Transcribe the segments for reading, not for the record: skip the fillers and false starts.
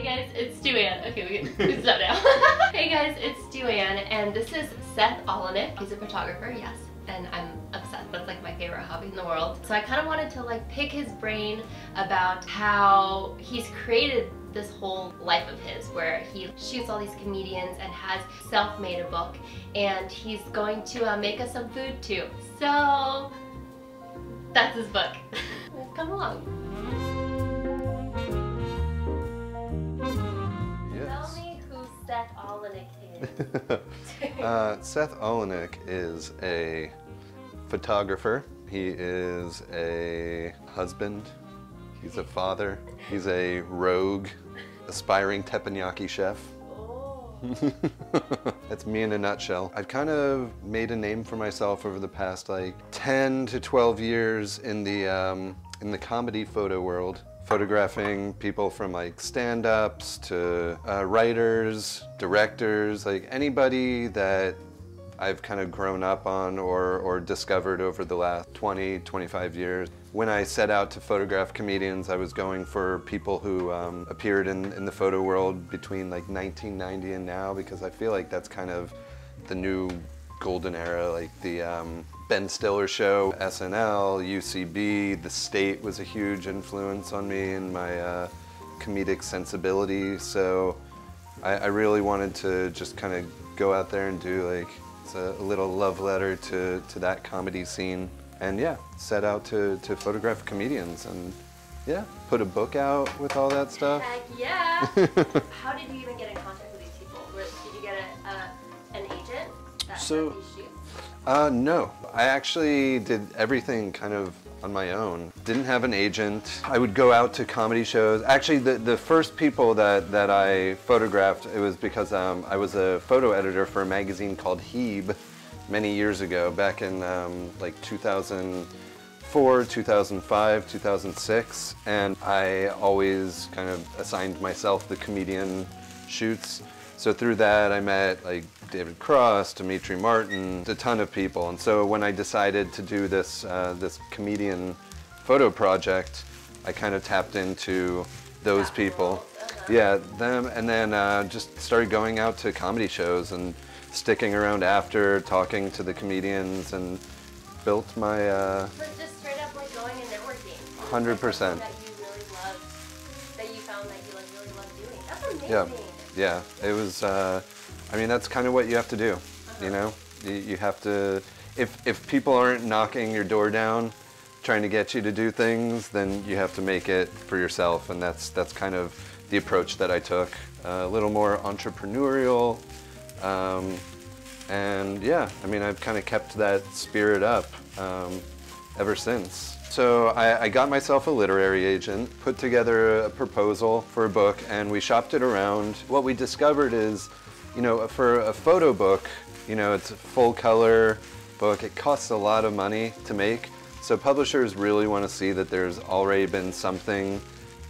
guys, it's Duan. Okay, we can stop now. Hey guys, it's Duan, and this is Seth Olenick. He's a photographer, yes, and I'm obsessed. That's like my favorite hobby in the world. So I kind of wanted to like pick his brain about how he's created this whole life of his where he shoots all these comedians and has self-made a book, and he's going to make us some food too. So that's his book. Come along. Tell me who Seth Olenick is. Seth Olenick is a photographer. He is a husband. He's a father. He's a rogue, aspiring teppanyaki chef. That's me in a nutshell. I've kind of made a name for myself over the past like 10 to 12 years in the comedy photo world, photographing people from like stand-ups to writers, directors, like anybody that I've kind of grown up on or discovered over the last 20, 25 years. When I set out to photograph comedians, I was going for people who appeared in the photo world between like 1990 and now, because I feel like that's kind of the new golden era, like the Ben Stiller show, SNL, UCB, The State was a huge influence on me and my comedic sensibility. So I really wanted to just kind of go out there and do like a little love letter to that comedy scene. And yeah, set out to photograph comedians and yeah, put a book out with all that stuff. Heck yeah! How did you even get in contact with these people? Did you get an agent that did these shoots? No, I actually did everything kind of on my own. Didn't have an agent. I would go out to comedy shows. Actually, the first people that I photographed, it was because I was a photo editor for a magazine called Hebe many years ago, back in like 2004, 2005, 2006, and I always kind of assigned myself the comedian shoots. So through that I met like David Cross, Dimitri Martin, a ton of people. And so when I decided to do this, this comedian photo project, I kind of tapped into those people. Yeah, them, and then just started going out to comedy shows and sticking around after, talking to the comedians, and built my... So just straight up like going and networking. 100%. That you really love, that you found that you like really love doing. That's amazing. Yeah. Yeah, it was, I mean, that's kind of what you have to do, you know? You have to, if people aren't knocking your door down, trying to get you to do things, then you have to make it for yourself, and that's kind of the approach that I took. A little more entrepreneurial, and yeah, I mean, I've kind of kept that spirit up ever since. So I got myself a literary agent, put together a proposal for a book, and we shopped it around. What we discovered is, you know, for a photo book, you know, it's a full color book. It costs a lot of money to make. So publishers really want to see that there's already been something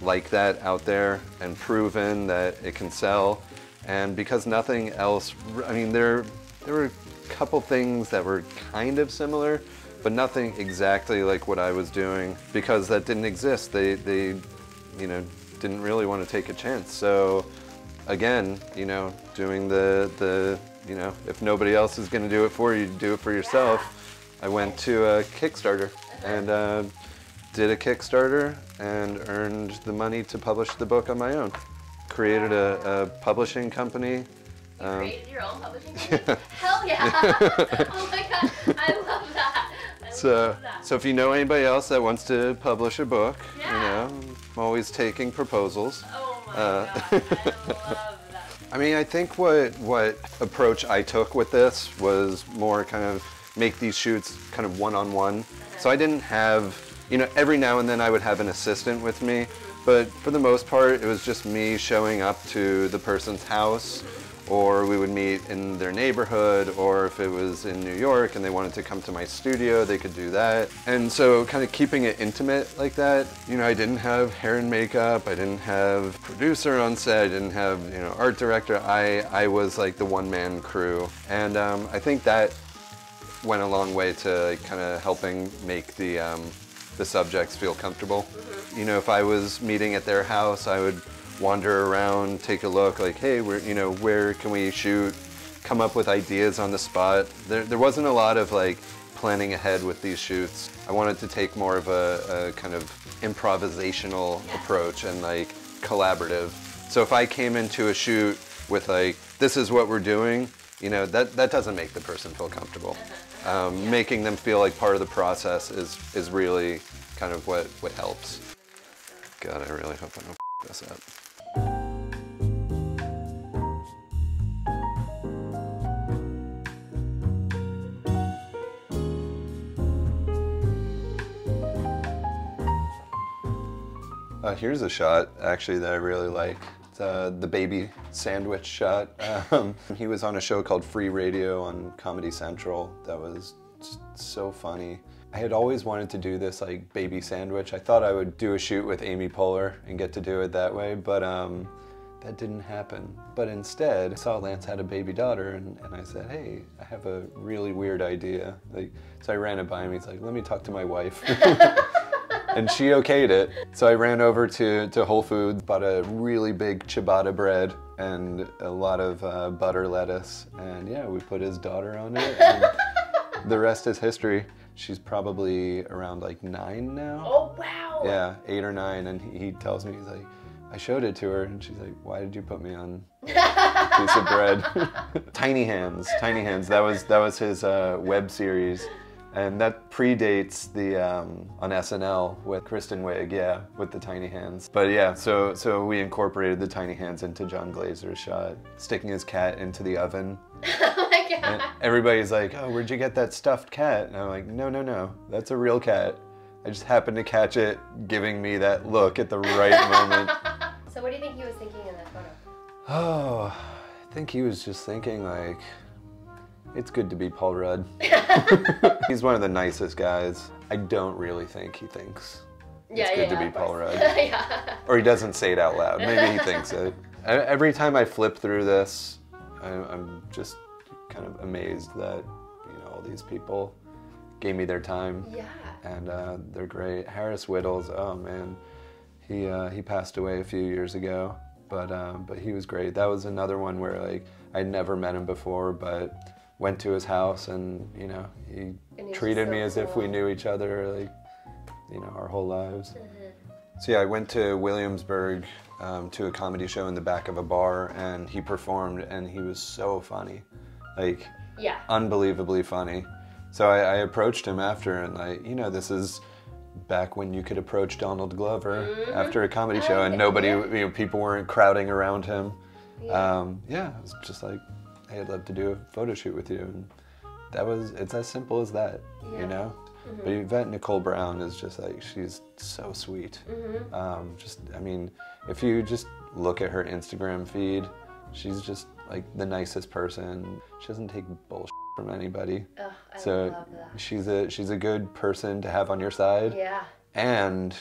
like that out there and proven that it can sell. And because nothing else, I mean, there were a couple things that were kind of similar, but nothing exactly like what I was doing, because that didn't exist. They you know, didn't really want to take a chance. So again, you know, doing the you know, if nobody else is going to do it for you, do it for yourself. Yeah. I went to a Kickstarter and did a Kickstarter and earned the money to publish the book on my own. Created a publishing company. You created your own publishing company? Yeah. Hell yeah! Oh my god, I love that. So if you know anybody else that wants to publish a book, yeah, you know, I'm always taking proposals. Oh my god, I love that. I mean, I think what approach I took with this was more kind of make these shoots kind of one-on-one. So I didn't have, you know, every now and then I would have an assistant with me, but for the most part it was just me showing up to the person's house, or we would meet in their neighborhood, or if it was in New York and they wanted to come to my studio, they could do that. And so kind of keeping it intimate like that. You know, I didn't have hair and makeup, I didn't have producer on set, I didn't have, you know, art director. I was like the one-man crew. And I think that went a long way to like, kind of helping make the subjects feel comfortable. You know, if I was meeting at their house, I would wander around, take a look, like, hey, where can we shoot? Come up with ideas on the spot. There wasn't a lot of like planning ahead with these shoots. I wanted to take more of a kind of improvisational approach and like collaborative. So if I came into a shoot with like, this is what we're doing, that doesn't make the person feel comfortable. Making them feel like part of the process is really kind of what helps. God, I really hope I don't f this up. Here's a shot, actually, that I really like. It's, the baby sandwich shot. He was on a show called Free Radio on Comedy Central. That was just so funny. I had always wanted to do this like baby sandwich. I thought I would do a shoot with Amy Poehler and get to do it that way, but that didn't happen. But instead, I saw Lance had a baby daughter, and I said, hey, I have a really weird idea. So I ran it by him. He's like, let me talk to my wife. And she okayed it. So I ran over to Whole Foods, bought a really big ciabatta bread and a lot of butter lettuce. And yeah, we put his daughter on it. And the rest is history. She's probably around like 9 now. Oh, wow. Yeah, 8 or 9. And he tells me, he's like, I showed it to her. And she's like, why did you put me on a piece of bread? Tiny Hands. That was his web series. And that predates the, on SNL with Kristen Wiig, yeah, with the tiny hands. But yeah, so we incorporated the tiny hands into John Glazer's shot, sticking his cat into the oven. Oh my God. And everybody's like, oh, where'd you get that stuffed cat? And I'm like, no, that's a real cat. I just happened to catch it giving me that look at the right moment. So what do you think he was thinking in that photo? Oh, I think he was just thinking like, it's good to be Paul Rudd. He's one of the nicest guys. I don't really think he thinks it's good to be Paul Rudd. Yeah. Or he doesn't say it out loud. Maybe he thinks it. Every time I flip through this, I'm just kind of amazed that all these people gave me their time. Yeah. And they're great. Harris Whittles, oh man, he passed away a few years ago, but he was great. That was another one where like I'd never met him before, but went to his house and he treated me as if we knew each other like our whole lives. So yeah, I went to Williamsburg to a comedy show in the back of a bar, and he performed, and he was so funny, like unbelievably funny. So I approached him after, and like this is back when you could approach Donald Glover after a comedy show, and nobody, people weren't crowding around him. Yeah, it was just like, hey, I'd love to do a photo shoot with you, and it's as simple as that, But Yvette Nicole Brown is just like, she's so sweet. I mean, if you just look at her Instagram feed, she's just like the nicest person. She doesn't take bullshit from anybody. Oh, I love that. She's a good person to have on your side. Yeah. And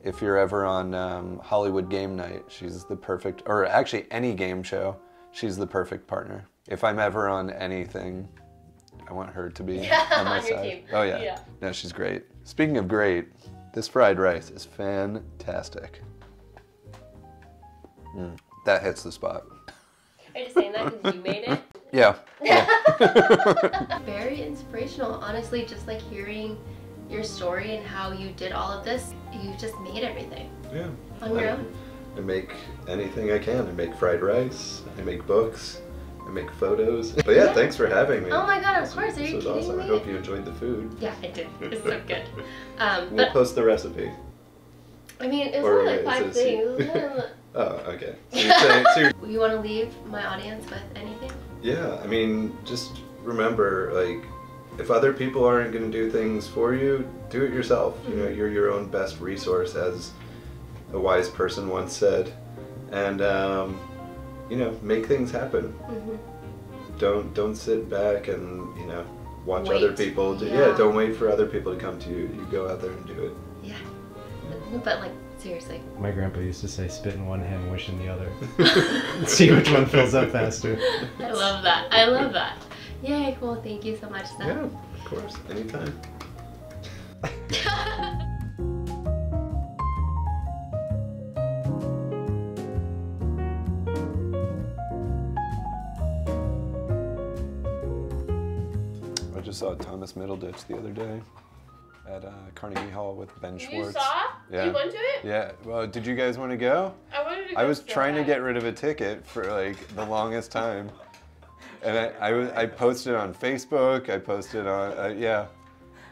if you're ever on Hollywood Game Night, she's the perfect, or actually any game show, she's the perfect partner. If I'm ever on anything, I want her to be on my side. Team. Oh yeah. No, she's great. Speaking of great, this fried rice is fantastic. That hits the spot. Are you just saying that because you made it? Yeah. Very inspirational, honestly, just like hearing your story and how you did all of this. You just made everything. Yeah. On your own. I make anything I can. I make fried rice, I make books, I make photos. But yeah, thanks for having me. Oh my God, of course. Are you kidding awesome. me? I hope you enjoyed the food. Yeah, I did. It's so good. We'll post the recipe. I mean, it's only like 5 things. Oh, okay. So you're saying, you want to leave my audience with anything? Yeah, I mean, just remember, like, if other people aren't going to do things for you, do it yourself. You're your own best resource, as a wise person once said. And, make things happen. Don't sit back and, watch other people do. Yeah, don't wait for other people to come to you. You go out there and do it. Yeah. But, like, seriously. My grandpa used to say, spit in one hand, wish in the other. See which one fills up faster. I love that. I love that. Yay, well, thank you so much, Seth. Yeah, of course. Anytime. just saw Thomas Middleditch the other day at Carnegie Hall with Ben Schwartz. You saw? Yeah. You went to it? Yeah. Well, did you guys want to go? I wanted to go. I was so trying to bad. get rid of a ticket for like the longest time. And I posted on Facebook, I posted on, yeah.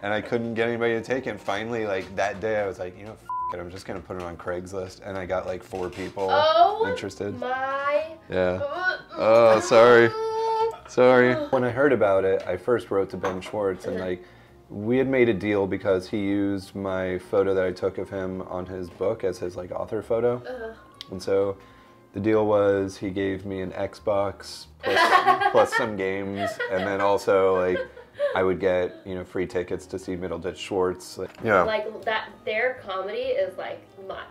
And I couldn't get anybody to take it. And finally, like that day, I was like, you know, f it, I'm just gonna put it on Craigslist. And I got like 4 people interested. My. Yeah. Oh, sorry. Sorry. When I heard about it, I first wrote to Ben Schwartz and like, we had made a deal because he used my photo that I took of him on his book as his like author photo. And so the deal was he gave me an Xbox plus some games, and then also like I would get, you know, free tickets to see Middleditch Schwartz. Like, yeah. Like that, their comedy is like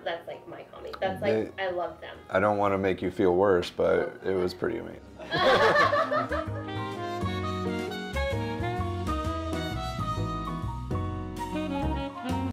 that's like my comedy. That's like I love them. I don't want to make you feel worse, but it was pretty amazing.